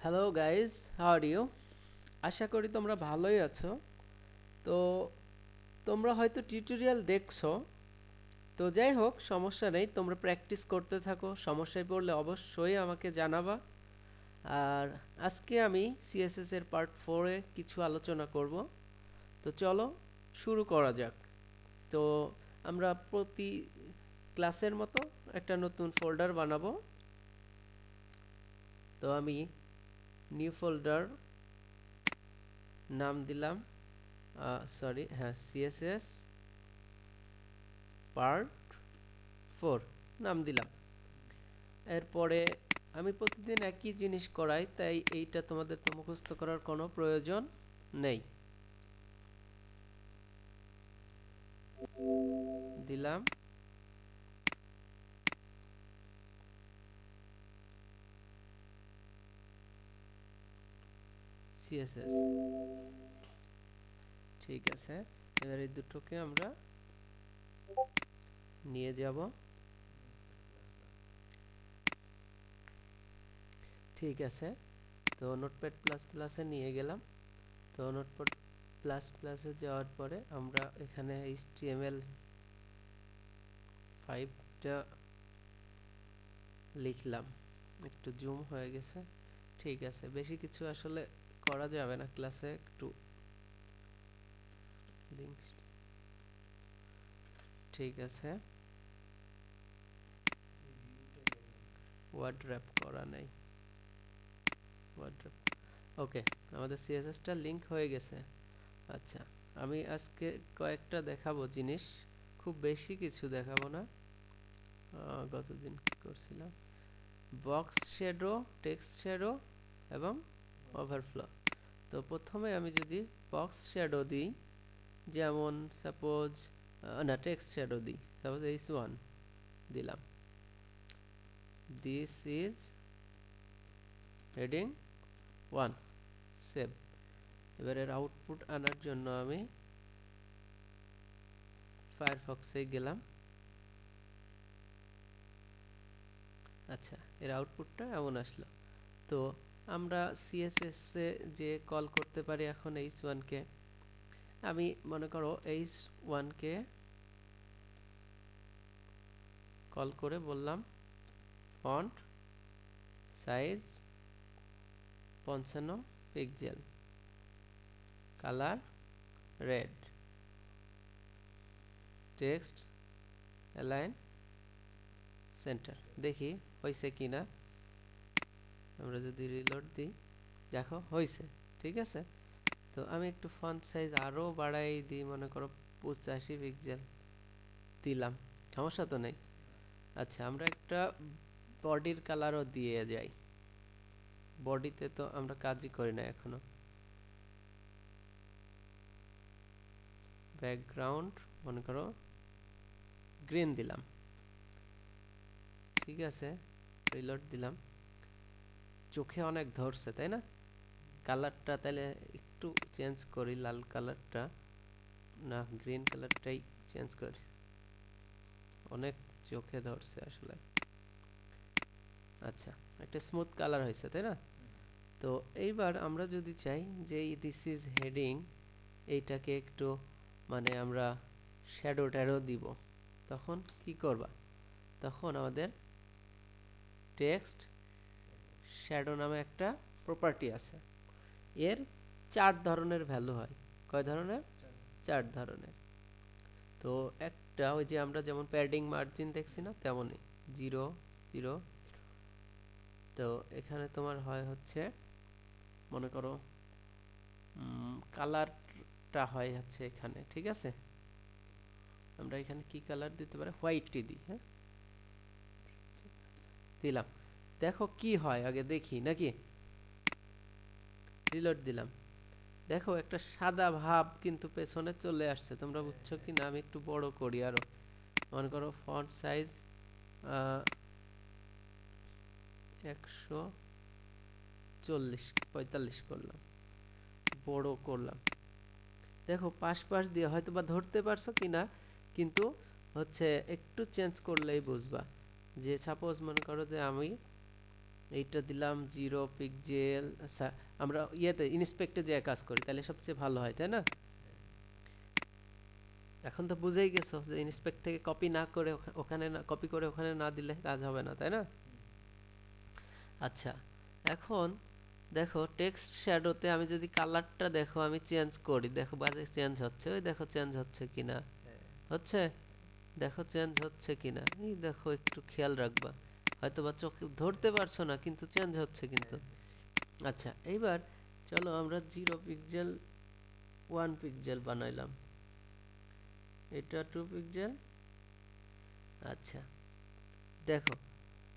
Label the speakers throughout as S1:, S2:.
S1: Hello guys, how are you? আশা করি তোমরা ভালোই আছো। তো তোমরা হয়তো টিউটোরিয়াল দেখছো। তো যাই হোক, সমস্যা নেই, তোমরা প্র্যাকটিস করতে থাকো। সমস্যায় পড়লে অবশ্যই আমাকে জানাবা। আর আজকে আমি সিএসএস এর পার্ট 4-এ কিছু আলোচনা করব। তো চলো শুরু করা যাক। তো আমরা প্রতি ক্লাসের মতো একটা নতুন ফোল্ডার বানাবো। তো আমি নিউ ফোল্ডার নাম দিলাম, হ্যাঁ, সিএসএস পার্ট 4 নাম দিলাম। এরপরে আমি প্রতিদিন একই জিনিস করাই, তাই এইটা তোমাদের তো মুখস্থ করার কোনো প্রয়োজন নেই। দিলাম সিএসএস। ঠিক আছে, এবার এই দুটোকে আমরা নিয়ে যাব। ঠিক আছে, তো নোটপ্যাড প্লাস প্লাসে নিয়ে গেলাম। তো নোটপ্যাড প্লাস প্লাসে যাওয়ার পরে আমরা এখানে HTML5টা লিখলাম। একটু জুম হয়ে গেছে। ঠিক আছে, বেশি কিছু আসলে করা যাবে না ক্লাসে, একটু লিঙ্ক। ঠিক আছে, ওয়ার্ড র্যাপ করা নেই। ওয়ার্ড র্যাপ, ওকে। আমাদের সিএসএসটা লিংক হয়ে গেছে। আচ্ছা, আমি আজকে কয়েকটা দেখাবো জিনিস, খুব বেশি কিছু দেখাবো না। গতদিন কি করছিলাম, বক্স শ্যাডো, টেক্সট শ্যাডো এবং ওভারফ্লো। তো প্রথমে আমি যদি বক্স শ্যাডো দিই, যেমন সাপোজ না, টেক্সট শ্যাডো দিই, সাপোজ H1 দিলাম, দিস ইজ হেডিং 1, সেভ। এবারের আউটপুট আনার জন্য আমি ফায়ারফক্সে গেলাম। আচ্ছা, এর আউটপুটটা এমন আসলো। তো আমরা সিএসএস এ যে কল করতে পারি এখন H1 কে, আমি মনে করো H1 কে কল করে বললাম font size 55 pixel, colour red, text align centre. দেখি হয়েছে কিনা। আমরা যদি রিলোড দিই, দেখো হয়েছে। ঠিক আছে, তো আমি একটু ফন্ট সাইজ আরও বাড়াই দিই, মনে করো 85 পিক্সেল দিলাম, সমস্যা তো নেই। আচ্ছা, আমরা একটা বডির কালারও দিয়ে যাই। বডিতে তো আমরা কাজই করি না এখনো। ব্যাকগ্রাউন্ড মনে করো গ্রিন দিলাম। ঠিক আছে, রিলোড দিলাম। চোখে অনেক ধরছে, তাই না? কালারটা তাহলে একটু চেঞ্জ করি, লাল কালারটা না, গ্রিন কালারটাই চেঞ্জ করি, অনেক চোখে ধরছে আসলে। আচ্ছা, একটা স্মুথ কালার হয়েছে, তাই না? তো এইবার আমরা যদি চাই যে দিস ইজ হেডিং, এইটাকে একটু মানে আমরা শ্যাডো ট্যাডো দিব, তখন কি করবা? তখন আমাদের টেক্সট শ্যাডো নামে একটা প্রপার্টি আছে। এর 4 ধরনের ভ্যালু হয়। কয় ধরনের? 4 ধরনের। তো একটা ওই যে আমরা যেমন প্যাডিং মার্জিন দেখছি না, তেমনই 0 0। তো এখানে তোমার হয় হচ্ছে, মনে করো কালারটা হয় হচ্ছে এখানে। ঠিক আছে, আমরা এখানে কি কালার দিতে পারি? হোয়াইটটি দিই। হ্যাঁ, দিলাম। দেখো কি হয় আগে দেখি নাকি। রিলোড দিলাম, দেখো একটা সাদা ভাব কিন্তু পেছনে চলে আসছে। তোমরা বুঝছো কি না? আমি একটু বড় করি আরো, মনে করো ফন্ট সাইজ 140 45 করলাম, বড় করলাম। দেখো পাশ পাশ দিয়ে হয়তো বা ধরতে পারছো কিনা, কিন্তু হচ্ছে একটু চেঞ্জ করলেই বুঝবা। যে সাপোজ মনে করো যে আমি এইটা দিলাম 0 পিক্সেল। আচ্ছা, আমরা ইয়েতে ইন্সপেক্টে যে কাজ করি তাহলে সবচেয়ে ভালো হয়, তাই না? এখন তো বুঝেই গেছো যে ইন্সপেক্ট থেকে কপি না করে ওখানে না, কপি করে ওখানে না দিলে কাজ হবে না, তাই না? আচ্ছা, এখন দেখো টেক্সট শ্যাডোতে আমি যদি কালারটা দেখো আমি চেঞ্জ করি, দেখো বাজে চেঞ্জ হচ্ছে, ওই দেখো চেঞ্জ হচ্ছে কিনা, হচ্ছে, দেখো চেঞ্জ হচ্ছে কিনা, এই দেখো একটু খেয়াল রাখবা, হয়তো বা চোখে ধরতে পারছো না কিন্তু চেঞ্জ হচ্ছে কিন্তু। আচ্ছা, এইবার চলো আমরা 0 পিক্সেল 1 পিক্সেল বানাইলাম, এটা 2 পিক্সেল। আচ্ছা, দেখো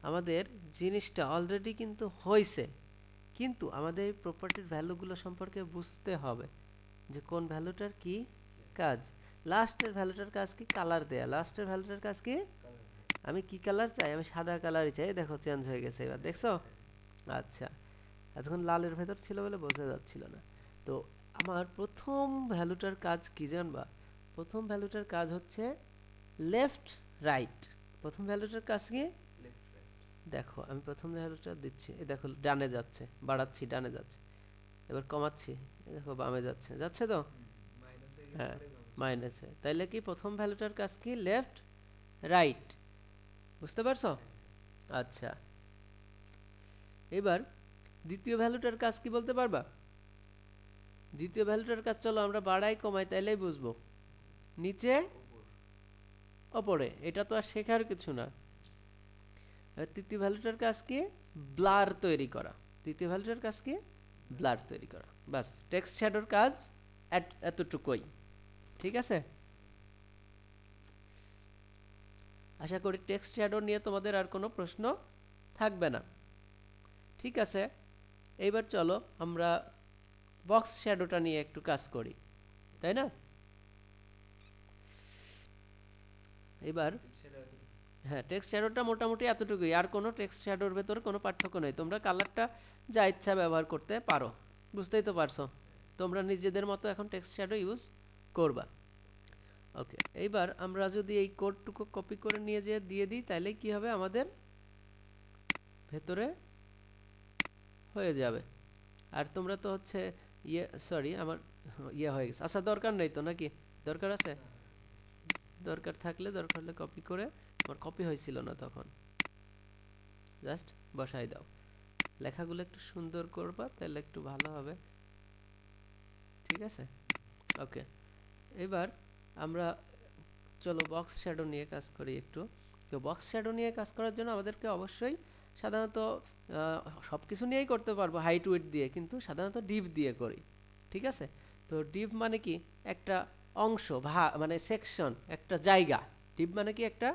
S1: আমাদের জিনিসটা অলরেডি কিন্তু হয়েছে, কিন্তু আমাদের এই প্রপার্টির ভ্যালুগুলো সম্পর্কে বুঝতে হবে যে কোন ভ্যালুটার কি কাজ। লাস্টের ভ্যালুটার কাজ কি? কালার দেয়া। লাস্টের ভ্যালুটার কাজ কি? আমি কি কালার চাই? আমি সাদা কালারই চাই। দেখো চেঞ্জ হয়ে গেছে, এবার দেখছো? আচ্ছা, এতক্ষণ লালের ভেতর ছিল বলে বোঝা যাচ্ছিল না। তো আমার প্রথম ভ্যালুটার কাজ কি জানবা? প্রথম ভ্যালুটার কাজ হচ্ছে লেফট রাইট। প্রথম ভ্যালুটার কাজ কি? দেখো আমি প্রথম ভ্যালুটা দিচ্ছি, এই দেখো ডানে যাচ্ছে, বাড়াচ্ছি ডানে যাচ্ছে, এবার কমাচ্ছি, এই দেখো বামে যাচ্ছে, যাচ্ছে তো? হ্যাঁ, মাইনাসে। তাইলে কি প্রথম ভ্যালুটার কাজ কি? Left right. বুঝতে পারছো? আচ্ছা, এবার দ্বিতীয় ভ্যালুটার কাজ কি বলতে পারবা? দ্বিতীয় ভ্যালুটার কাজ চলো আমরা বাড়াই কমাই তাইলেই বুঝবো। নিচে ওপরে, এটা তো আর শেখার কিছু না। তৃতীয় ভ্যালুটার কাজ কি? ব্লার তৈরি করা। তৃতীয় ভ্যালুটার কাজ কি? ব্লার তৈরি করা। বাস, টেক্সট শ্যাডোর কাজ এতটুকুই। ঠিক আছে, আশা করি টেক্সট শ্যাডো নিয়ে তোমাদের আর কোনো প্রশ্ন থাকবে না। ঠিক আছে, এইবার চলো আমরা বক্স শ্যাডোটা নিয়ে একটু কাজ করি, তাই না? এবার হ্যাঁ, টেক্সট শ্যাডোটা মোটামুটি এতটুকুই, আর কোনো টেক্সট শ্যাডোর ভেতরে কোনো পার্থক্য নেই। তোমরা কালারটা যা ইচ্ছা ব্যবহার করতে পারো, বুঝতেই তো পারছো। তোমরা নিজেদের মতো এখন টেক্সট শ্যাডো ইউজ করবা। ওকে, এইবার আমরা যদি এই কোডটুকু কপি করে নিয়ে যেয়ে দিয়ে দিই তাহলে কি হবে? আমাদের ভেতরে হয়ে যাবে। আর তোমরা তো হচ্ছে ইয়ে, সরি আমার ইয়ে হয়ে গেছে। আচ্ছা, দরকার নেই তো নাকি? দরকার আছে? দরকার থাকলে দরকার হলে কপি করে, আমার কপি হয়েছিল না তখন, জাস্ট বসাই দাও। লেখাগুলো একটু সুন্দর করবা তাহলে একটু ভালো হবে। ঠিক আছে, ওকে। এবার আমরা চলো বক্স শ্যাডো নিয়ে কাজ করি একটু। তো বক্স শ্যাডো নিয়ে কাজ করার জন্য আমাদেরকে অবশ্যই সাধারণত সব কিছু নিয়েই করতে পারবো হাইট উইডথ দিয়ে, কিন্তু সাধারণত ডিভ দিয়ে করি। ঠিক আছে, তো ডিভ মানে কি? একটা অংশ, মানে সেকশন, একটা জায়গা। ডিভ মানে কি? একটা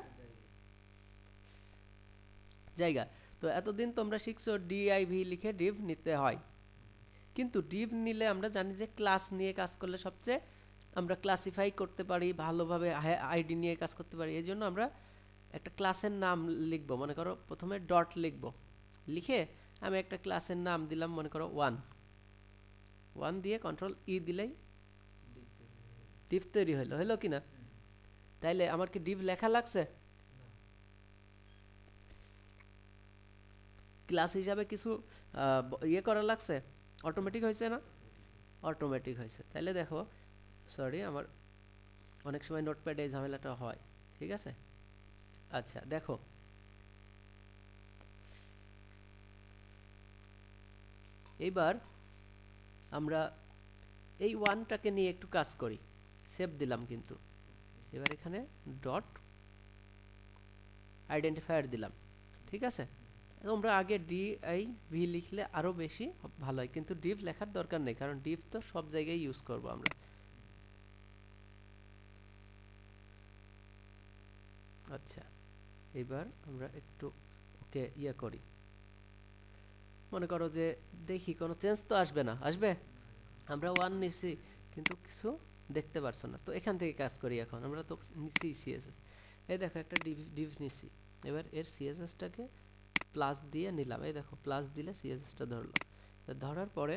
S1: জায়গা। তো এতদিন তোমরা শিখছো ডিআইভি লিখে ডিভ নিতে হয়, কিন্তু ডিভ নিলে আমরা জানি যে ক্লাস নিয়ে কাজ করলে সবচেয়ে আমরা ক্লাসিফাই করতে পারি ভালোভাবে, আইডি নিয়ে কাজ করতে পারি। এই জন্য আমরা একটা ক্লাসের নাম লিখবো, মনে করো প্রথমে ডট লিখবো, লিখে আমি একটা ক্লাসের নাম দিলাম, মনে করো ওয়ান। ওয়ান দিয়ে কন্ট্রোল ই দিলেই ডিভ তৈরি হলো, হলো কি না? তাইলে আমার কি ডিভ লেখা লাগছে? ক্লাস হিসাবে কিছু ইয়ে করা লাগছে? অটোমেটিক হয়েছে না? অটোমেটিক হয়েছে। তাইলে দেখো, সরি আমার অনেক সময় নোটপ্যাডে এই ঝামেলাটা হয়। ঠিক আছে, আচ্ছা দেখো, এইবার আমরা এই ওয়ানটাকে নিয়ে একটু কাজ করি। সেভ দিলাম কিন্তু, এবার এখানে ডট আইডেন্টিফায়ার দিলাম। ঠিক আছে, তোমরা আগে ডি আই ভি লিখলে আরও বেশি ভালো হয়, কিন্তু ডিভ লেখার দরকার নেই, কারণ ডিভ তো সব জায়গায় ইউজ করব আমরা। আচ্ছা, এবার আমরা একটু ওকে ইয়ে করি, মনে করো যে দেখি কোনো চেঞ্জ তো আসবে না, আসবে? আমরা ওয়ান নিছি কিন্তু কিছু দেখতে পারছো না, তো এখান থেকে কাজ করি। এখন আমরা তো নিছি সিএসএস, এই দেখো একটা ডিভ নিছি, এবার এর সিএসএসটাকে প্লাস দিয়ে নিলাম, এই দেখো প্লাস দিলে সিএসএসটা ধরলো। ধরার পরে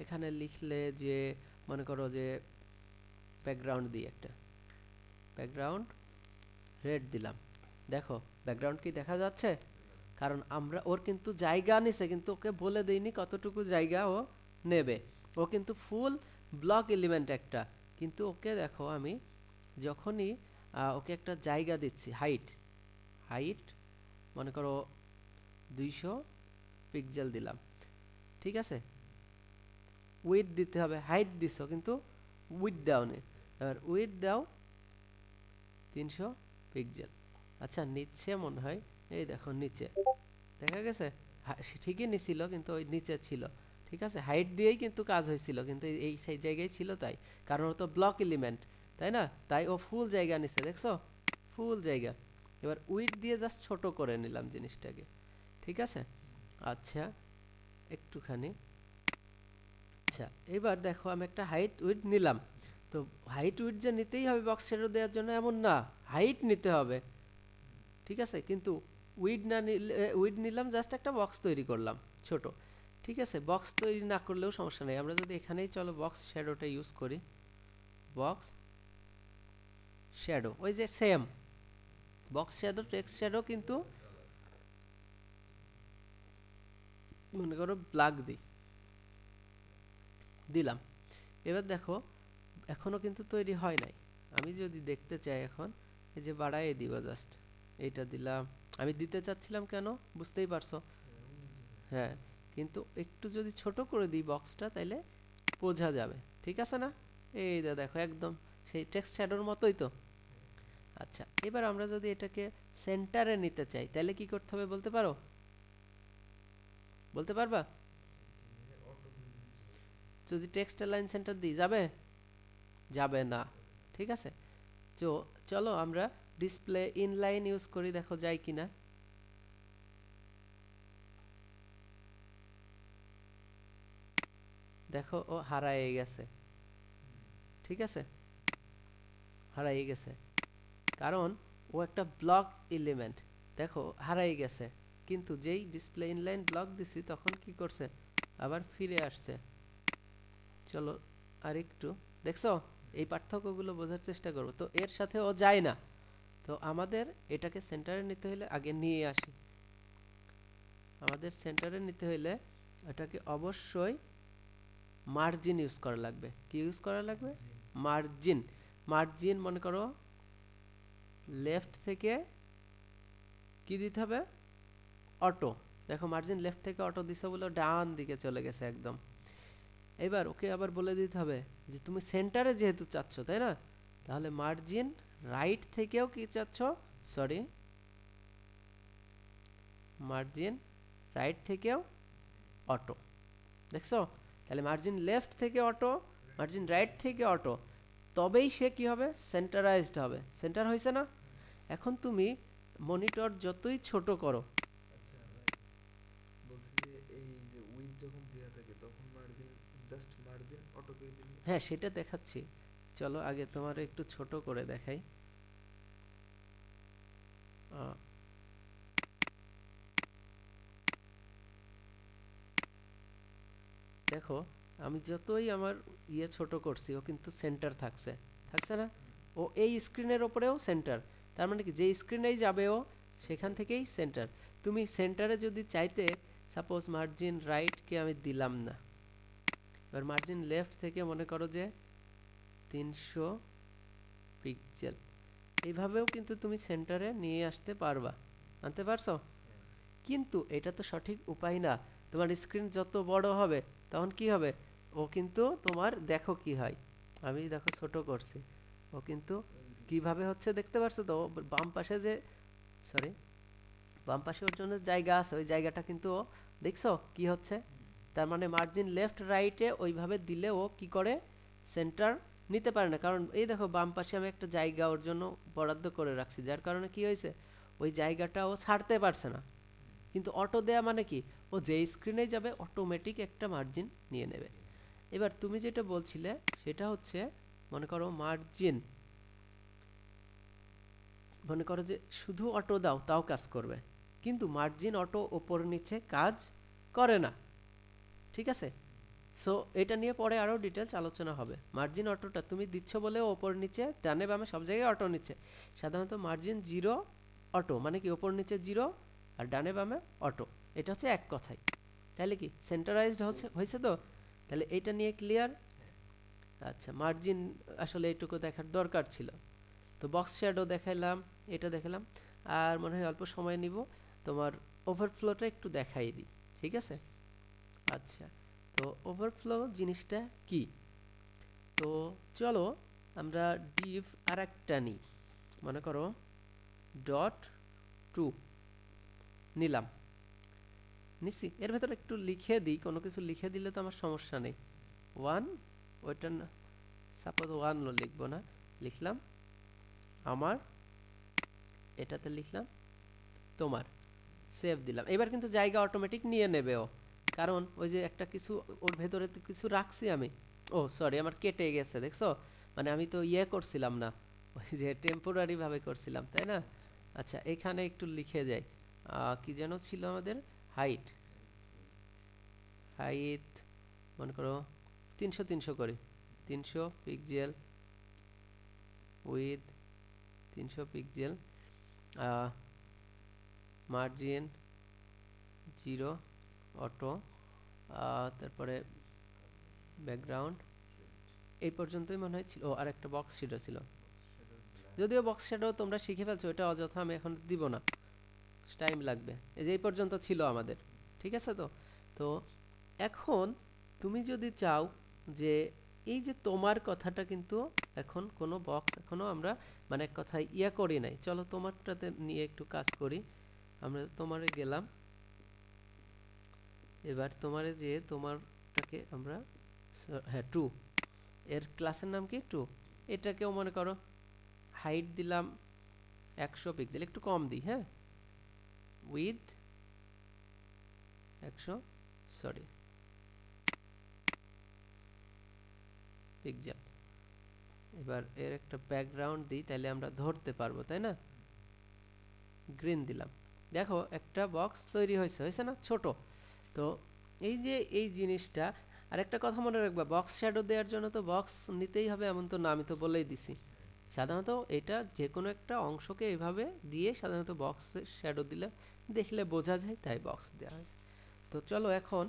S1: এখানে লিখলে যে, মনে করো যে ব্যাকগ্রাউন্ড দিয়ে একটা ব্যাকগ্রাউন্ড রেড দিলাম, দেখো ব্যাকগ্রাউন্ড কি দেখা যাচ্ছে? কারণ আমরা ওর কিন্তু জায়গা নিছে, কিন্তু ওকে বলে দেইনি কতটুকু জায়গা ও নেবে। ও কিন্তু ফুল ব্লক এলিমেন্ট একটা, কিন্তু ওকে দেখো আমি যখনই ওকে একটা জায়গা দিচ্ছি, হাইট হাইট মনে করো 200 পিক্সেল দিলাম, ঠিক আছে। উইডথ দিতে হবে, হাইট দিছো কিন্তু উইডথ দাও নি, এবার উইডথ দাও 300 পিক্সেল। আচ্ছা নিচে মনে হয়, এই দেখো নিচে দেখা গেছে, ঠিকই নিছিল কিন্তু ওই নিচে ছিল, ঠিক আছে। হাইট দিয়েই কিন্তু কাজ হয়েছিল, কিন্তু এই সেই জায়গায় ছিল, তাই কারণ ও তো ব্লক এলিমেন্ট, তাই না, তাই ও ফুল জায়গা নিচ্ছে, দেখছো ফুল জায়গা। এবার উইডথ দিয়ে জাস্ট ছোট করে নিলাম জিনিসটাকে, ঠিক আছে। আচ্ছা একটুখানি, আচ্ছা এবার দেখো আমি একটা হাইট উইডথ নিলাম, তো হাইট উইডথ যে নিতেই হবে বক্স শ্যাডো দেওয়ার জন্য এমন না, হাইট নিতে হবে, ঠিক আছে। কিন্তু উইড না নিলে, উইড নিলাম জাস্ট একটা বক্স তৈরি করলাম ছোট, ঠিক আছে। বক্স তৈরি না করলেও সমস্যা নেই, আমরা যদি এখানেই চলো বক্স শ্যাডোটা ইউজ করি, বক্স শ্যাডো ওই যে same box shadow text shadow, কিন্তু মনে করো ব্ল্যাক দিলাম। এবার দেখো এখনো কিন্তু তৈরি হয় নাই, আমি যদি দেখতে চাই এখন এই যে বাড়াই দিব জাস্ট, এইটা দিলাম, আমি দিতে চাচ্ছিলাম কেন বুঝতেই পারছো, হ্যাঁ। কিন্তু একটু যদি ছোট করে দিই বক্সটা তাইলে বোঝা যাবে, ঠিক আছে না। এই দেখো একদম সেই টেক্সট শ্যাডোর মতোই তো। আচ্ছা এবার আমরা যদি এটাকে সেন্টারে নিতে চাই তাহলে কি করতে হবে বলতে পারো, বলতে পারবা? যদি টেক্সট লাইন সেন্টার দিই যাবে, যাবে না, ঠিক আছে। তো চলো আমরা ডিসপ্লে ইনলাইন ইউজ করি, দেখো যায় কিনা। দেখো ও হারায়ে গেছে, ঠিক আছে, হারাই গেছে, কারণ ও একটা ব্লক এলিমেন্ট, দেখো হারাই গেছে। কিন্তু যেই ডিসপ্লে ইনলাইন ব্লক দিছি তখন কি করছে, আবার ফিরে আসছে। চলো আর একটু, দেখছো এই পার্থক্যগুলো বোঝার চেষ্টা করো, তো এর সাথে ও যায় না। তো আমাদের এটাকে সেন্টারে নিতে হলে আগে নিয়ে আসি, আমাদের সেন্টারে নিতে হলে এটাকে অবশ্যই মার্জিন ইউজ করা লাগবে। কি ইউজ করা লাগবে? মার্জিন। মার্জিন মনে করো লেফট থেকে কি দিতে হবে, অটো। দেখো মার্জিন লেফট থেকে অটো দিছো বলে ডান দিকে চলে গেছে একদম। এবার ওকে আবার বলে দিতে হবে যে তুমি সেন্টারে যেহেতু চাচ্ছ, তাই না, তাহলে মার্জিন রাইট থেকেও কি চাচ্ছ, সরি মার্জিন রাইট থেকেও অটো, দেখছো। তাহলে মার্জিন লেফট থেকে অটো, মার্জিন রাইট থেকে অটো, তবেই সে কি হবে, সেন্টারাইজড হবে। সেন্টার হয়েছে না। এখন তুমি মনিটর যতই ছোট করো, হ্যাঁ সেটা দেখাচ্ছি, চলো আগে তোমার একটু ছোট করে দেখাই। দেখো আমি যতই আমার ছোট করছি ও কিন্তু সেন্টার থাকছে, থাকছে না। ও এই স্ক্রিনের ওপরেও সেন্টার, তার মানে কি যে স্ক্রিনেই যাবে ও সেখান থেকেই সেন্টার। তুমি সেন্টারে যদি চাইতে, সাপোজ মার্জিন রাইটকে আমি দিলাম না, এবার মার্জিন লেফট থেকে মনে করো যে 300 পিক্সেল, এইভাবেও কিন্তু তুমি সেন্টারে নিয়ে আসতে পারবা, আনতে পারছো। কিন্তু এটা তো সঠিক উপায় না। তোমার স্ক্রিন যত বড় হবে তখন কি হবে, ও কিন্তু তোমার দেখো কি হয়, আমি দেখো ছোট করছি, ও কিন্তু কিভাবে হচ্ছে দেখতে পারছো তো, বাম পাশে যে, সরি বাম পাশে ওর জন্য জায়গা আছে, ওই জায়গাটা কিন্তু ও দেখছো কি হচ্ছে। তার মানে মার্জিন লেফট রাইটে ওইভাবে দিলে ও কি করে, সেন্টার নিতে পারে না। কারণ এই দেখো বাম পাশে আমি একটা জায়গা ওর জন্য বরাদ্দ করে রাখছি, যার কারণে কি হয়েছে, ওই জায়গাটা ও ছাড়তে পারছে না। কিন্তু অটো দেয়া মানে কি, ও যে স্ক্রিনে যাবে অটোমেটিক একটা মার্জিন নিয়ে নেবে। এবার তুমি যেটা বলছিলে সেটা হচ্ছে, মনে করো মার্জিন, মনে করো যে শুধু অটো দাও তাও কাজ করবে, কিন্তু মার্জিন অটো ওপর নিচে কাজ করে না, ঠিক আছে। সো এটা নিয়ে পরে আরও ডিটেলস আলোচনা হবে। মার্জিন অটোটা তুমি দিচ্ছ বলে ওপর নিচে ডানে বামে সব জায়গায় অটো নিচ্ছে। সাধারণত মার্জিন জিরো অটো মানে কি ওপর নিচে জিরো, আর ডানে বামে অটো। এটা হচ্ছে এক কথায়, তাহলে কি সেন্টারাইজড হয়েছে তো? তাহলে এইটা নিয়ে ক্লিয়ার? আচ্ছা, মার্জিন আসলে এইটুকু দেখার দরকার ছিল। তো বক্স শ্যাডো দেখাইলাম, এটা দেখালাম, আর মনে হয় অল্প সময় নিব, তোমার ওভারফ্লোটা একটু দেখাই দিই, ঠিক আছে? আচ্ছা, তো ওভারফ্লো জিনিসটা কি? তো চলো আমরা ডিভ আর একটা নিই, মনে করো ডট টু নিলাম, নিছি। এর ভেতরে একটু লিখে দিই, কোনো কিছু লিখে দিলে তো আমার সমস্যা নেই। ওয়ান, ওইটা সাপোজ ওয়ান লিখবো না, লিখলাম আমার, এটাতে লিখলাম তোমার, সেভ দিলাম। এবার কিন্তু জায়গা অটোমেটিক নিয়ে নেবে ও, কারণ ওই যে একটা কিছু ওর ভেতরে তো কিছু রাখছি আমি। ও সরি, আমার কেটে গেছে, দেখছো? মানে আমি তো ইয়ে করছিলাম না, ওই যে টেম্পোরারি ভাবে করছিলাম, তাই না? আচ্ছা, এখানে একটু লিখে যাই, কি যেন ছিল আমাদের, হাইট, হাইট মনে করো 300 করি, 300 pixel, with 300 pixel, margin 0 auto, তারপরে ব্যাকগ্রাউন্ড এই পর্যন্তই মনে হয় ছিল। ও, আর একটা বক্স শ্যাডো ছিল, যদিও বক্স শ্যাডো তোমরা শিখে ফেলছো, এটা অযথা আমি এখন দিব না, টাইম লাগবে। এই যে এই পর্যন্ত ছিল আমাদের, ঠিক আছে তো? তো এখন তুমি যদি চাও যে এই যে তোমার কথাটা কিন্তু এখন কোনো বক্স এখনো আমরা মানে এক কথায় ইয়া করি নাই, চলো তোমারটাতে নিয়ে একটু কাজ করি। আমরা তোমারে গেলাম, এবার তোমারে যে তোমারটাকে আমরা, হ্যাঁ টু, এর ক্লাসের নাম কি টু, এটাকেও মনে করো হাইট দিলাম 100 পিক্সেল, একটু কম দিই, হ্যাঁ, উইথ 100 সরি পিক্সেল। এবার এর একটা ব্যাকগ্রাউন্ড দিই, তাহলে আমরা ধরতে পারবো, তাই না? গ্রিন দিলাম, দেখো একটা বক্স তৈরি হয়েছে না, ছোট। তো এই যে এই জিনিসটা, আর একটা কথা মনে রাখবা, বক্স শ্যাডো দেওয়ার জন্য তো বক্স নিতেই হবে এমন তো না, আমি তো বলেই দিছি। সাধারণত এটা যে কোনো একটা অংশকে এভাবে দিয়ে সাধারণত বক্স শ্যাডো দিলে দেখলে বোঝা যায়, তাই বক্স দেওয়া হয়েছে। তো চলো এখন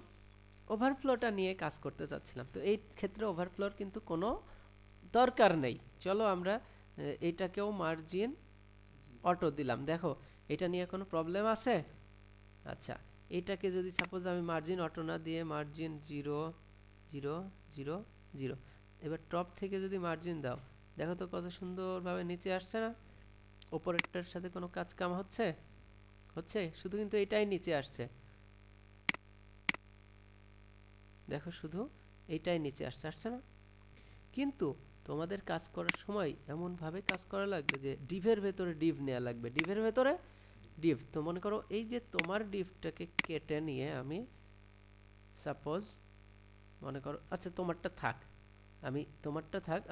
S1: ওভারফ্লোটা নিয়ে কাজ করতে চাচ্ছিলাম। তো এই ক্ষেত্রে ওভারফ্লোর কিন্তু কোনো দরকার নেই। চলো আমরা এইটাকেও মার্জিন অটো দিলাম, দেখো এটা নিয়ে কোনো প্রবলেম আছে? আচ্ছা, এটাকে যদি সাপোজ আমি মার্জিন অটো না দিয়ে মার্জিন 0 0 0 0, এবার টপ থেকে যদি মার্জিন দাও, দেখো তো কত সুন্দরভাবে নিচে আসছে না? ওপরেরটার সাথে কোনো কাজ কাম হচ্ছে? হচ্ছে, শুধু কিন্তু এটাই নিচে আসছে, দেখো শুধু এইটাই নিচে আসছে, আসছে না? কিন্তু তোমাদের কাজ করার সময় এমনভাবে কাজ করা লাগবে যে ডিভের ভেতরে ডিভ নেওয়া লাগবে, ডিভের ভেতরে ডিভ। তো মনে করো এই যে তোমার ডিভটাকে কেটে নিয়ে আমি সাপোজ মনে করো, আচ্ছা তোমারটা থাক,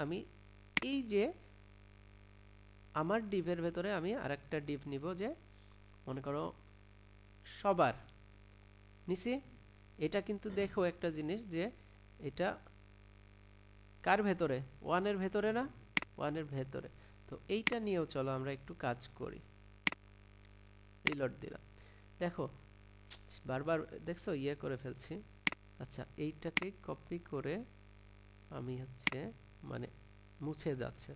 S1: আমি এই যে আমার ডিভের ভেতরে আমি আরেকটা ডিভ নিব, যে মনে করো সবার নিছি। এটা কিন্তু দেখো একটা জিনিস, যে এটা কার ভেতরে, ওয়ানের ভেতরে না, ওয়ানের ভেতরে। তো এইটা নিয়েও চলো আমরা একটু কাজ করি, রিলোড দিলাম, দেখো বারবার দেখছো ইয়ে করে ফেলছি। আচ্ছা, এইটাকে কপি করে আমি হচ্ছে মানে মুছে যাচ্ছে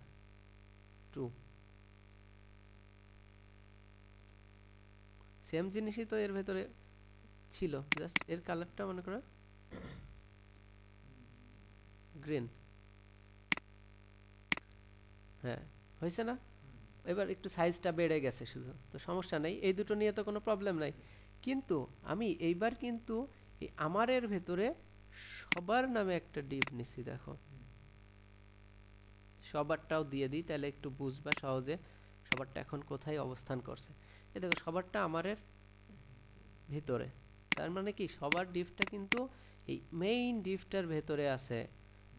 S1: টু, সেম জিনিসই তো এর ভেতরে ছিল, জাস্ট এর কালারটা মনে করো গ্রিন, হ্যাঁ হয়েছে না? এবার একটু সাইজটা বেড়ে গেছে শুধু, তো সমস্যা নেই, এই দুটো নিয়ে তো কোনো প্রবলেম নাই। কিন্তু আমি এইবার কিন্তু এই আমারের ভেতরে সবার নামে একটা ডিপ নিছি, দেখো সবারটাও দিয়ে দিই, তাহলে একটু বুঝবা সহজে সবারটা এখন কোথায় অবস্থান করছে। এই দেখো সবারটা আমারের ভিতরে, তার মানে কি সবার ডিপটা কিন্তু এই মেইন ডিপটার ভেতরে আছে,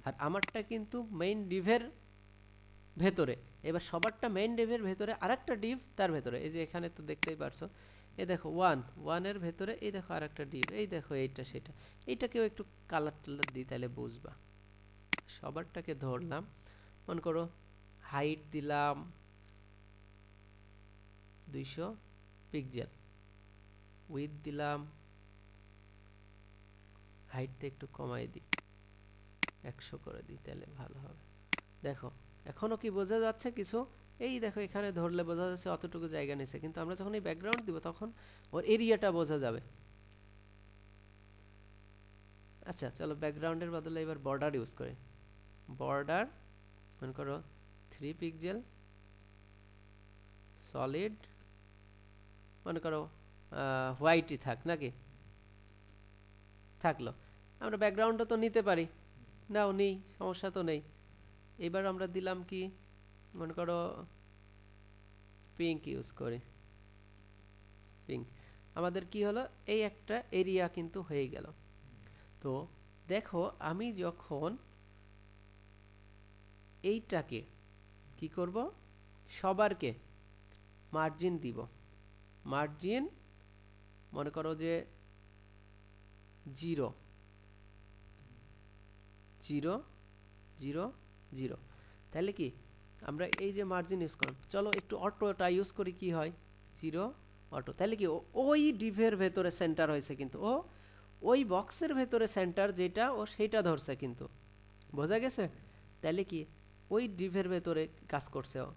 S1: আর আমারটা কিন্তু মেইন ডিভের ভেতরে। এবার সবারটা মেইন ডিভের ভেতরে, আরেকটা ডিভ তার ভেতরে, এই যে এখানে তো দেখতেই পারছো, এই দেখো ওয়ানের ভেতরে, এই দেখো আরেকটা ডিভ, এই দেখো এইটা সেটা। এইটাকেও একটু কালার টালার দিই, তাহলে বুঝবা। সবারটাকে ধরলাম, মনে করো হাইট দিলাম 200 পিক্সেল, উইথ দিলাম, হাইটটা একটু কমাই দিই, 100 করে দিই, তাহলে ভালো হবে। দেখো এখনো কি বোঝা যাচ্ছে কিছু? এই দেখো এখানে ধরলে বোঝা যাচ্ছে অতটুকু জায়গা নিছে, কিন্তু আমরা যখন এই ব্যাকগ্রাউন্ড দিব তখন ওর এরিয়াটা বোঝা যাবে। আচ্ছা চলো ব্যাকগ্রাউন্ডের বদলে এবার বর্ডার ইউজ করি। বর্ডার মনে করো 3 পিক্সেল, সলিড মনে করো হোয়াইটই থাক নাকি, থাকলো। আমরা ব্যাকগ্রাউন্ডও তো নিতে পারি, নাও নেই, সমস্যা তো নেই। এবার আমরা দিলাম কি, মনে করো পিঙ্ক ইউজ করি, পিঙ্ক। আমাদের কি হলো, এই একটা এরিয়া কিন্তু হয়ে গেল। তো দেখো আমি যখন এইটাকে কি করব, সবারকে মার্জিন দিব, মার্জিন মনে করো যে 0 0 0 0, তাহলে কি আমরা এই যে মার্জিন ইউজ করলাম, চলো একটু অটোটা ইউজ করি, কি হয় 0 অটো, তাহলে কি ওই ডিভের ভেতরে সেন্টার হয়েছে, কিন্তু ও ওই বক্সের ভেতরে সেন্টার যেটা ও সেইটা ধরছে, কিন্তু বোঝা গেছে? তাহলে কি ওই ডিভের ভেতরে কাজ করছে ও।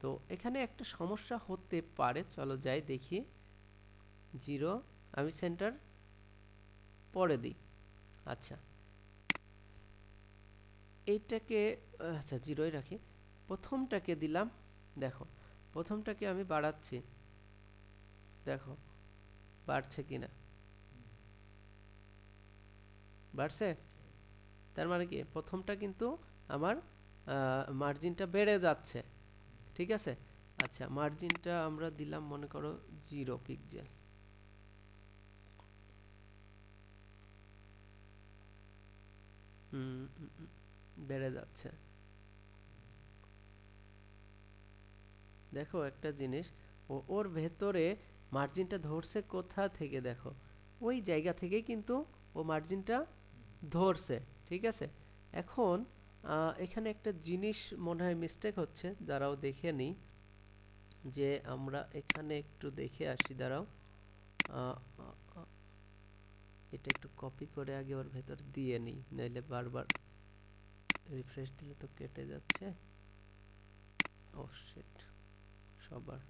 S1: তো এখানে একটা সমস্যা হতে পারে, চলো যাই দেখি। 0 আমি সেন্টার পরে দিই, আচ্ছা এইটাকে আচ্ছা 0ই রাখি, প্রথমটাকে দিলাম। দেখো প্রথমটাকে আমি বাড়াচ্ছি, দেখো বাড়ছে কিনা, বাড়ছে। তার মানে কি প্রথমটা কিন্তু আমার মার্জিনটা বেড়ে যাচ্ছে, ঠিক আছে। আচ্ছা মার্জিনটা আমরা দিলাম মনে করো 0 পিক্সেল, বেড়ে যাচ্ছে। দেখো একটা জিনিস, ওর ভেতরে মার্জিনটা ধরছে কোথা থেকে, দেখো ওই জায়গা থেকে কিন্তু ও মার্জিনটা ধরছে, ঠিক আছে। এখন এখানে একটা জিনিস মনে হয় মিস্টেক হচ্ছে, দাঁড়াও দেখে নিই, যে আমরা এখানে একটু দেখে আসি, দাঁড়াও এটা একটু কপি করে আগে ওর ভেতর দিয়ে নিই, নইলে বারবার রিফ্রেশ দিলে তো কেটে যাচ্ছে। ও শিট, সবার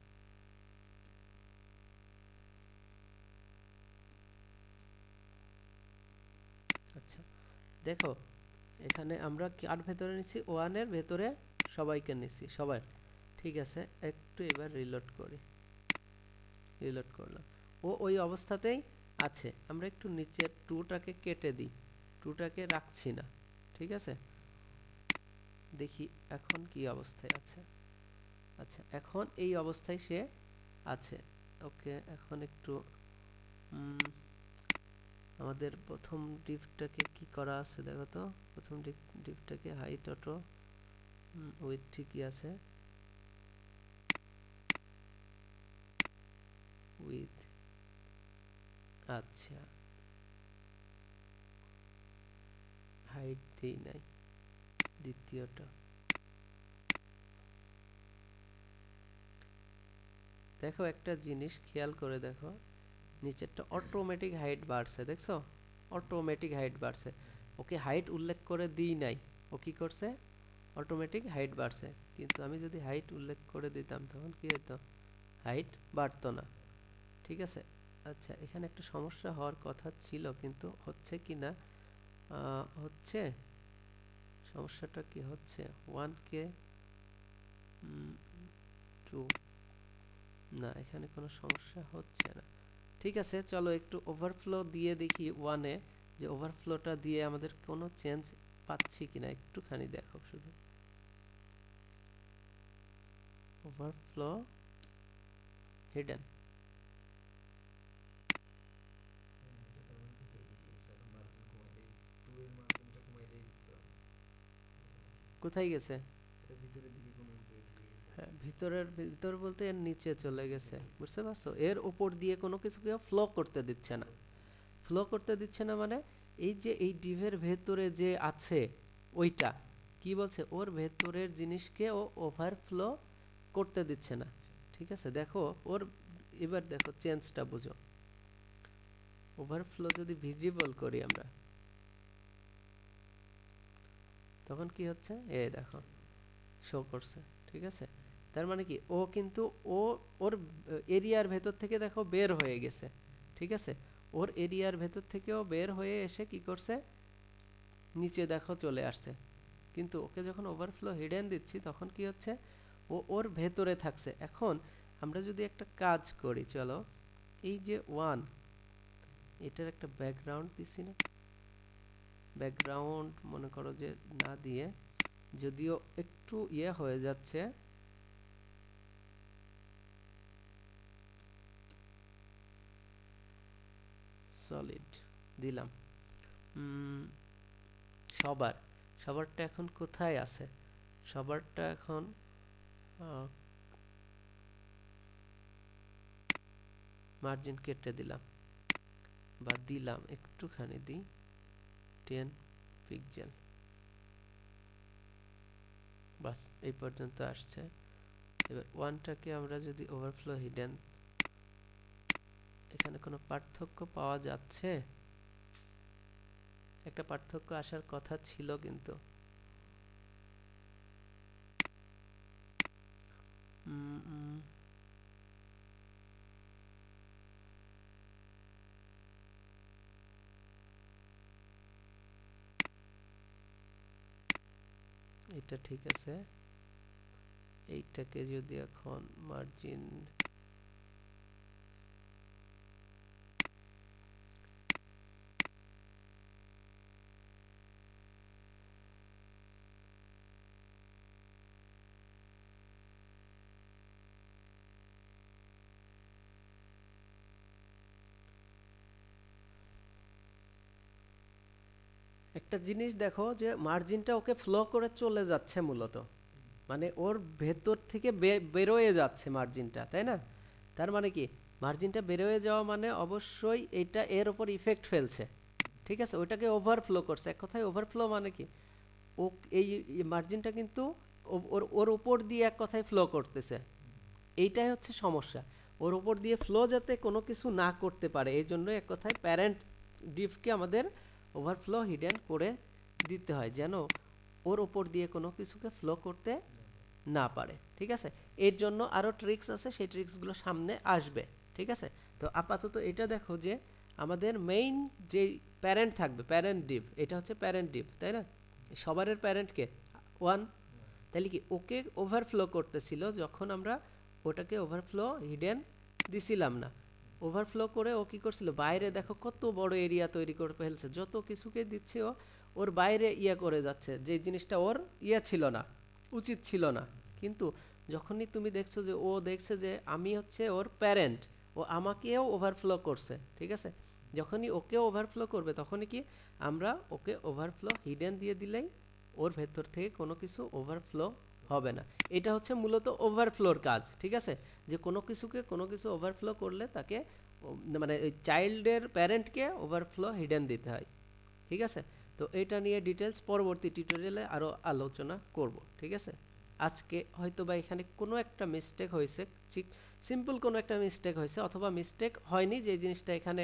S1: আচ্ছা দেখো এখানে আমরা কার ভেতরে নিছি, ওয়ানের ভেতরে সবাইকে নিছি, সবার, ঠিক আছে। একটু এবার রিলোড করি, রিলোড করলাম, ও ওই অবস্থাতেই আছে। আমরা একটু নিচে টুটাকে কেটে দিই, টুটাকে রাখছি না, ঠিক আছে। দেখি এখন কি অবস্থায় আছে। আচ্ছা এখন এই অবস্থায় সে আছে, ওকে। এখন একটু আমাদের প্রথম ডিভটাকে কি করা আছে দেখো তো, প্রথম ডিভটাকে হাইট অটো উইথ ঠিকই আছে, উইথ আচ্ছা হাইট দেই নাই দ্বিতীয়টা। দেখো একটা জিনিস খেয়াল করে দেখো, নিচেরটা অটোমেটিক হাইট বাড়ছে, দেখছো অটোমেটিক হাইট বাড়ছে, ওকে হাইট উল্লেখ করে দিই নাই, ও কি করছে অটোমেটিক হাইট বাড়ছে। কিন্তু আমি যদি হাইট উল্লেখ করে দিতাম তখন কি হতো, হাইট বাড়তো না, ঠিক আছে। আচ্ছা এখানে একটা সমস্যা হওয়ার কথা ছিল, কিন্তু হচ্ছে কি না, হচ্ছে সমস্যাটা কি হচ্ছে, 1K 2, না এখানে কোনো সমস্যা হচ্ছে না, ঠিক আছে। চলো একটু ওভারফ্লো দিয়ে দেখি ওয়ানে, যে ওভারফ্লোটা দিয়ে আমাদের কোনো চেঞ্জ পাচ্ছি কিনা, একটুখানি দেখো শুধু। ওভারফ্লো হিডেন, কোথায় গেছে? হ্যাঁ ভিতরের ভিতর বলতে এর নিচে চলে গেছে, বুঝতে পারছো? এর উপর দিয়ে কোনো কিছুকে ফ্লো করতে দিচ্ছে না, ফ্লো করতে দিচ্ছে না মানে এই যে এই ডিভের ভেতরে যে আছে ওইটা কি বলছে, ওর ভেতরের জিনিসকে ও ওভারফ্লো করতে দিচ্ছে না, ঠিক আছে। দেখো ওর এবার দেখো চেঞ্জটা বুঝো, ওভারফ্লো যদি ভিজিবল করি আমরা, তখন কি হচ্ছে এই দেখো শো করছে। ঠিক আছে, তার মানে কি ও কিন্তু ওর এরিয়ার ভেতর থেকে দেখো বের হয়ে গেছে। ঠিক আছে, ওর এরিয়ার ভেতর থেকেও বের হয়ে এসে কি করছে, নিচে দেখো চলে আসছে। কিন্তু ওকে যখন ওভারফ্লো হিডেন দিচ্ছি তখন কি হচ্ছে, ও ওর ভেতরে থাকছে। এখন আমরা যদি একটা কাজ করি, চলো এই যে 1 এটার একটা ব্যাকগ্রাউন্ড দিছি না, ব্যাকগ্রাউন্ড মনে করো যে না দিয়ে, যদিও একটু ইয়ে হয়ে যাচ্ছে, সলিড দিলাম। সবারটা এখন কোথায় আছে, সবারটা এখন মার্জিন কেটে দিলাম, বা দিলাম একটুখানি দিই 10 পিক্সেল, বাস এই পর্যন্ত আসছে। এবার 1টাকে আমরা যদি ওভারফ্লো হিডেন, এখানে কোনো পার্থক্য পাওয়া যাচ্ছে? একটা পার্থক্য আসার কথা ছিল কিন্তু এটা ঠিক আছে। এইটাকে যদি এখন মার্জিন একটা জিনিস দেখো যে মার্জিনটা ওকে ফ্লো করে চলে যাচ্ছে মূলত, মানে ওর ভেতর থেকে বেরোয় যাচ্ছে মার্জিনটা, তাই না? তার মানে কি মার্জিনটা বেরোয় যাওয়া মানে অবশ্যই এটা এর উপর ইফেক্ট ফেলছে। ঠিক আছে, ওইটাকে ওভারফ্লো করছে। এক কথায় ওভারফ্লো মানে কি, ও এই মার্জিনটা কিন্তু ওর ওর উপর দিয়ে এক কথায় ফ্লো করতেছে। এইটাই হচ্ছে সমস্যা, ওর উপর দিয়ে ফ্লো যাতে কোনো কিছু না করতে পারে, এই জন্য এক কথায় প্যারেন্ট ডিভকে আমাদের ওভারফ্লো হিডেন করে দিতে হয়, যেন ওর উপর দিয়ে কোনো কিছুকে ফ্লো করতে না পারে। ঠিক আছে, এর জন্য আরও ট্রিক্স আছে, সেই ট্রিক্সগুলো সামনে আসবে। ঠিক আছে, তো আপাতত এটা দেখো যে আমাদের মেইন যে প্যারেন্ট থাকবে, প্যারেন্ট ডিভ, এটা হচ্ছে প্যারেন্ট ডিভ, তাই না? সবারের প্যারেন্টকে 1, তাহলে কি ওকে ওভারফ্লো করতেছিল যখন আমরা ওটাকে ওভারফ্লো হিডেন দিছিলাম না। ওভারফ্লো করে ও কি করছিল, বাইরে দেখো কত বড় এরিয়া তৈরি করে ফেলছে, যত কিছুকে দিচ্ছে ও ওর বাইরে ইয়া করে যাচ্ছে, যে জিনিসটা ওর ইয়া ছিল না, উচিত ছিল না। কিন্তু যখনই তুমি দেখছো যে ও দেখছে যে আমি হচ্ছে ওর প্যারেন্ট, ও আমাকেও ওভারফ্লো করছে। ঠিক আছে, যখনই ওকে ওভারফ্লো করবে তখনই কি আমরা ওকে ওভারফ্লো হিডেন দিয়ে দিলেই ওর ভেতর থেকে কোনো কিছু ওভারফ্লো হবে না। এটা হচ্ছে মূলত ওভারফ্লোর কাজ। ঠিক আছে, যে কোনো কিছুকে কোনো কিছু ওভারফ্লো করলে তাকে মানে ওই চাইল্ডের প্যারেন্টকে ওভারফ্লো হিডেন দিতে হয়। ঠিক আছে, তো এটা নিয়ে ডিটেলস পরবর্তী টিউটোরিয়ালে আরও আলোচনা করব। ঠিক আছে, আজকে হয়তো বা এখানে কোনো একটা মিস্টেক হয়েছে, সিম্পল কোনো একটা মিস্টেক হয়েছে, অথবা মিস্টেক হয়নি, যে জিনিসটা এখানে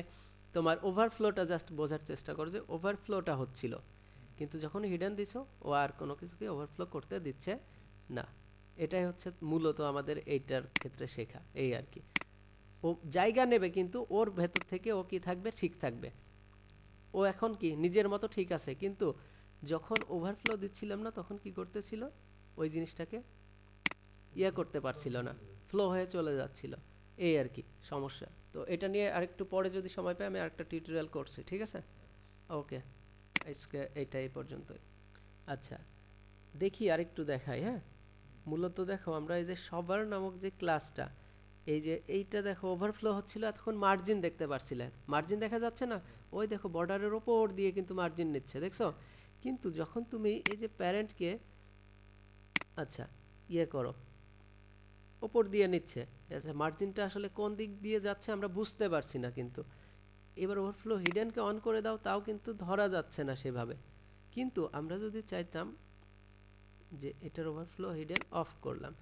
S1: তোমার ওভারফ্লোটা জাস্ট বোঝার চেষ্টা করো যে ওভারফ্লোটা হচ্ছিল, কিন্তু যখন হিডেন দিছো ও আর কোনো কিছুকে ওভারফ্লো করতে দিচ্ছে না। এটাই হচ্ছে মূলত আমাদের এইটার ক্ষেত্রে শেখা, এই আর কি। ও জায়গা নেবে কিন্তু ওর ভেতর থেকে ও কি থাকবে, ঠিক থাকবে। ও এখন কি নিজের মতো ঠিক আছে, কিন্তু যখন ওভারফ্লো দিচ্ছিলাম না তখন কি করতেছিল, ওই জিনিসটাকে ইয়া করতে পারছিল না, ফ্লো হয়ে চলে যাচ্ছিল। এই আর কি সমস্যা। তো এটা নিয়ে আরেকটু পরে যদি সময় পাই আমি আরেকটা টিউটোরিয়াল করছি। ঠিক আছে, ওকে, আজকে এইটা এই পর্যন্তই। আচ্ছা, দেখি আরেকটু দেখাই। হ্যাঁ, মূলত দেখো আমরা এই যে সবার নামক যে ক্লাসটা, এই যে এইটা দেখো ওভারফ্লো হচ্ছিল, এতক্ষণ মার্জিন দেখতে পারছিলে, মার্জিন দেখা যাচ্ছে না, ওই দেখো বর্ডারের ওপর দিয়ে কিন্তু মার্জিন নিচ্ছে, দেখছো? কিন্তু যখন তুমি এই যে প্যারেন্টকে আচ্ছা ইয়ে করো, ওপর দিয়ে নিচ্ছে, আচ্ছা মার্জিনটা আসলে কোন দিক দিয়ে যাচ্ছে আমরা বুঝতে পারছি না, কিন্তু এবার ওভারফ্লো হিডেনকে অন করে দাও, তাও কিন্তু ধরা যাচ্ছে না সেভাবে। কিন্তু আমরা যদি চাইতাম যে এটার ওভারফ্লো হিডেন অফ করলাম,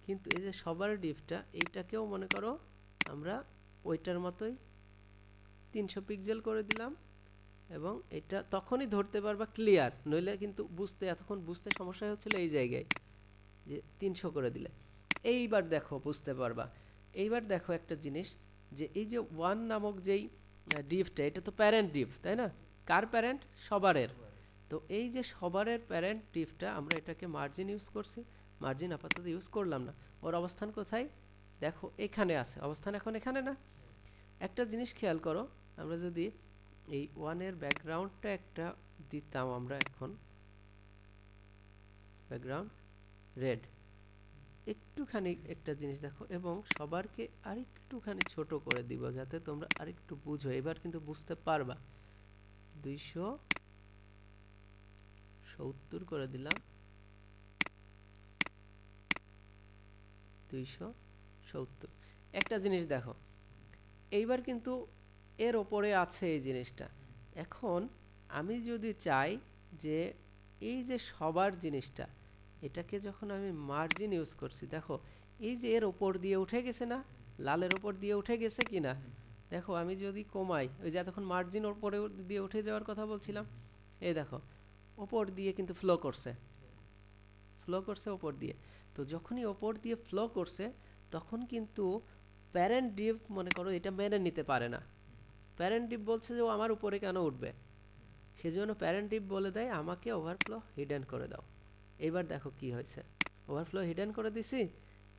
S1: কিন্তু এই যে সবার ডিভটা এইটাকেও মনে করো আমরা ওইটার মতোই 300 পিক্সেল করে দিলাম এবং এটা তখনই ধরতে পারবা ক্লিয়ার, নইলে কিন্তু বুঝতে এতক্ষণ বুঝতে সমস্যা হচ্ছিল এই জায়গায় যে 300 করে দিলে। এইবার দেখো বুঝতে পারবা। এইবার দেখো একটা জিনিস, যে এই যে 1 নামক যেই ডিভটা, এটা তো প্যারেন্ট ডিভ তাই না? কার প্যারেন্ট? সবারের। তো এই যে সবারের প্যারেন্ট ডিভটা আমরা এটাকে মার্জিন ইউজ করছি, মার্জিন আপাতত ইউজ করলাম না। ওর অবস্থান কোথায়? দেখো এখানে আছে, অবস্থান এখন এখানে না? একটা জিনিস খেয়াল করো, আমরা যদি এই 1 এর ব্যাকগ্রাউন্ডটা একটা দিতাম, আমরা এখন ব্যাকগ্রাউন্ড রেড, একটুখানি একটা জিনিস দেখো, এবং সবারকে আরেকটুখানি ছোট করে দিব যাতে তোমরা আরেকটু বুঝো। এবার কিন্তু বুঝতে পারবা। 270 করে দিলাম, 270। একটা জিনিস দেখো, এইবার কিন্তু এর ওপরে আছে এই জিনিসটা। এখন আমি যদি চাই যে এই যে সবার জিনিসটা, এটাকে যখন আমি মার্জিন ইউজ করছি, দেখো এই যে এর ওপর দিয়ে উঠে গেছে না, লালের ওপর দিয়ে উঠে গেছে কি না? দেখো আমি যদি কমাই, ওই যে এতক্ষণ মার্জিন ওপরে দিয়ে উঠে যাওয়ার কথা বলছিলাম, এই দেখো ওপর দিয়ে কিন্তু ফ্লো করছে, ফ্লো করছে ওপর দিয়ে। তো যখনই ওপর দিয়ে ফ্লো করছে তখন কিন্তু প্যারেন্ট ডিভ মনে করো এটা মেনে নিতে পারে না। প্যারেন্ট ডিভ বলছে যে ও আমার উপরে কেন উঠবে, সেজন্য প্যারেন্ট ডিভ বলে দেয় আমাকে ওভারফ্লো হিডেন করে দাও। এবার দেখো কি হয়েছে, ওভারফ্লো হিডেন করে দিছি।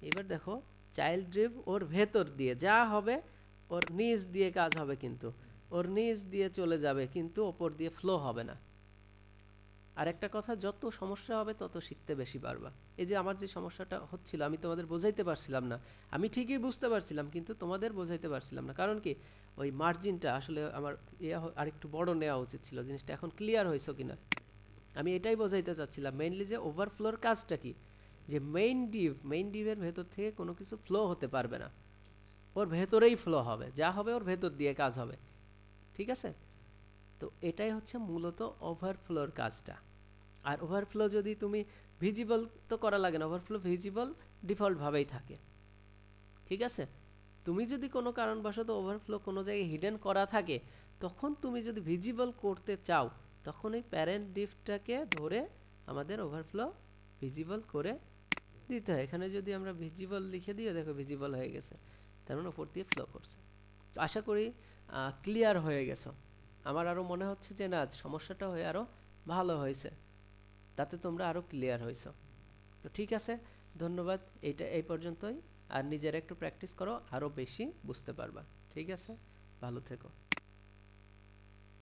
S1: এবার দেখো চাইল্ড ডিভ ওর ভেতর দিয়ে যা হবে, ওর নিচ দিয়ে কাজ হবে, কিন্তু ওর নিচ দিয়ে চলে যাবে, কিন্তু ওপর দিয়ে ফ্লো হবে না। আর একটা কথা, যত সমস্যা হবে তত শিখতে বেশি পারবা। এই যে আমার যে সমস্যাটা হচ্ছিল, আমি তোমাদের বোঝাইতে পারছিলাম না, আমি ঠিকই বুঝতে পারছিলাম কিন্তু তোমাদের বোঝাইতে পারছিলাম না। কারণ কি, ওই মার্জিনটা আসলে আমার আরেকটু বড় নেওয়া উচিত ছিল। জিনিসটা এখন ক্লিয়ার হয়েছে কিনা আমি এটাই বোঝাইতে চাচ্ছিলাম মেইনলি, যে ওভারফ্লোর কাজটা কি, যে মেইন ডিভের ভেতর থেকে কোনো কিছু ফ্লো হতে পারবে না, ওর ভেতরেই ফ্লো হবে, যা হবে ওর ভেতর দিয়ে কাজ হবে। ঠিক আছে? তো এটাই হচ্ছে মূলত ওভারফ্লোর কাজটা। আর ওভারফ্লো যদি তুমি ভিজিবল তো করা লাগে না, ওভারফ্লো ভিজিবল ডিফল্টভাবেই থাকে। ঠিক আছে? তুমি যদি কোনো কারণবশত ওভারফ্লো কোনো জায়গায় হিডেন করা থাকে, তখন তুমি যদি ভিজিবল করতে চাও, তখন এই প্যারেন্ট ডিভটাকে ধরে আমাদের ওভারফ্লো ভিজিবল করে দিতে হয়। এখানে যদি আমরা ভিজিবল লিখে দিই, দেখো ভিজিবল হয়ে গেছে, তার মানে উপর দিয়ে ফ্লো করছে। তো আশা করি ক্লিয়ার হয়ে গেছো। আমার আরও মনে হচ্ছে যে না, সমস্যাটা হয়ে আরও ভালো হয়েছে, তাতে তোমরা আরও ক্লিয়ার হয়েছো। তো ঠিক আছে, ধন্যবাদ। এইটা এই পর্যন্তই। আর নিজের একটু প্র্যাকটিস করো, আরও বেশি বুঝতে পারবা। ঠিক আছে, ভালো থেকো।